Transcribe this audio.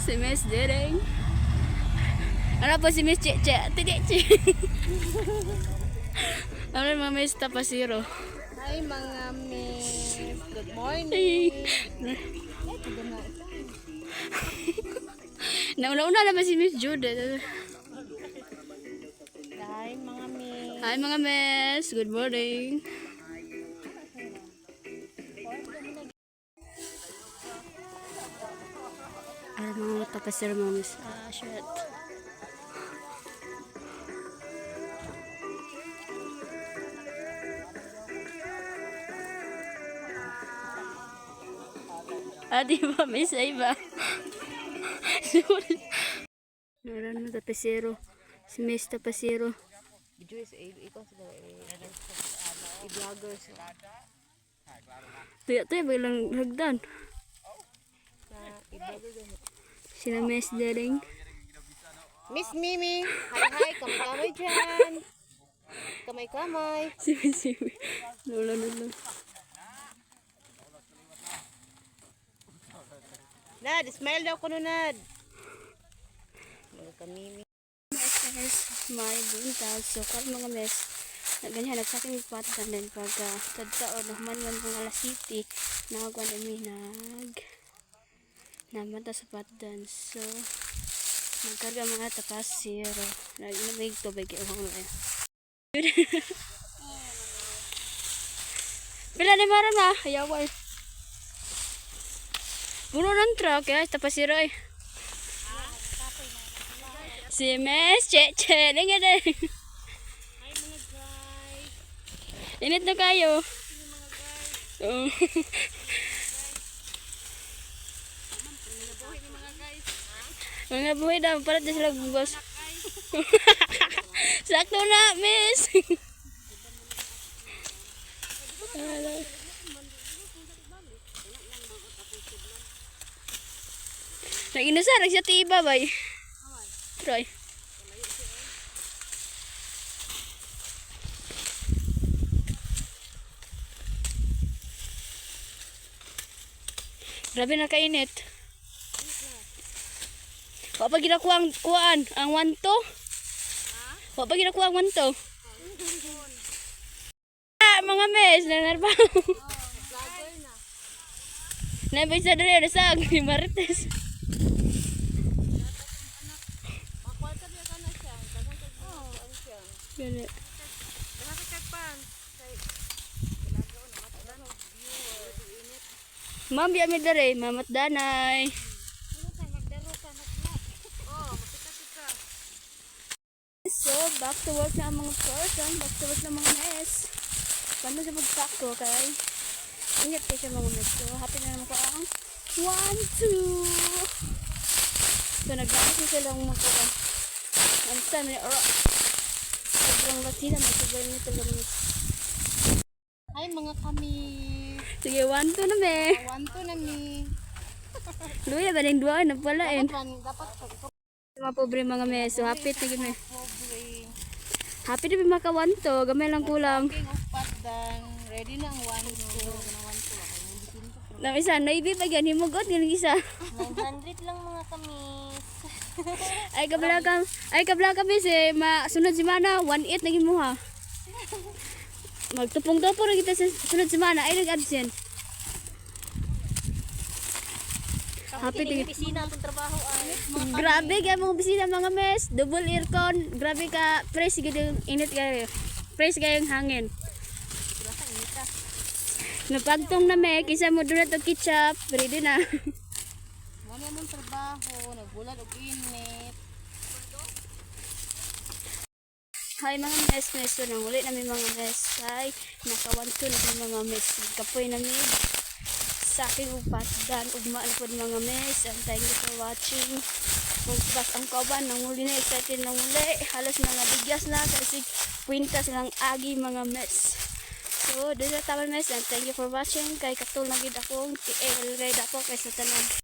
Si Miss Dereng. Ano po si Miss Cheche? Tidichi. Ano yung mga Miss Tapasiro? Hi mga miss. Good morning. Nauna-una naman si Miss Judith. Hi mga miss. Hi mga Miss. Good morning. Ano mga Tapasiro mga Miss? Ah, shit. Di ba? May isa iba. Sorry. Naran mo Tapasiro. Si Miss Tapasiro. Ikaw sila i-vlogger sila. Tuya-tuya ba lang hagdan? Sila Miss Dereng. Miss Mimi. Hi, kamay-kamay dyan. Kamay-kamay. Si Miss Mimi. Lula. Nad, smile daw ko Nad. Mga kamimi. Yes, may buntag. So, karon mga Miss, ganyan, nagsaking patan din pag tadtaon, nahman pang alas city, nagwan kami namanta sa patan. So, nagkarga mga Tapasiro. Nagmig tubig yung mga Pila ni Mara na, hayaway. Puno ng truck, ya, Tapasiro eh. Si Miss Cheche, linga din. Hi mga guys. Init na kayo. Oh. Mga buhay daw, para din sila bubos. Sakto na, Miss. Nag-inusar, siya tiba ba? Troy. Grabe na kainit. Wa pa ginakuha ang kuan, ang wanto. Wa pa ginakuha ang wanto. Mga Miss, nanarpa. Nabay sa dali, nasag, Marites. Gani. Ma'am, biya mi dere, Mamat Danay. So, back to work na ang mga person, back to work na mga Miss. Paano sa magsakto, kay? Ingat kayo sa mga Miss. So, happy na naman ko ang 1, 2. So, nag-galis na silang mga ang time na sobrang latina, may sobrang nito Miss. Hi mga kami. Sige, 1, 2 na me. Wanto na mi. Luya, ba rin duwa na pala eh. Dapat Mga pobre mga Miss. So, happy na gini. pobre. Happy na makawanto, gamay lang kulang. King of Patdan. Ready na ang wanto. Nang isa, naibi pa yan, himugot yung isa. 900 lang mga kamis. Ay kabla kami si sunod si Mana, 1.8 naging mo ha. Magtupong-tupong na kita sa sunod si Mana, ay nag-absent. Happy tingin. Pisina akong trabaho ay. Grabe kaya mga bisita mga Miss, double aircon, grabe ka, fresh yung init kayo. Fresh kayong hangin. Napagtong na me, kisa mo doon na to ketchup, ready na. Wala mong trabaho, nagbulan og init. Hi mga Miss, so nang uli namin mga Miss. Hi, nakawanto na yung mga Miss. Nagkapoy namin sa aking upatdan, ugma na po mga Miss. And thank you for watching. Magpas ang kauban, nang uli na, excited nang uli. Halos mga bigyas na kasi kwinta silang agi mga Miss. So, dito taman Miss, and thank you for watching. Kay katul na gid akong TL, kay dapo kay sa tanan.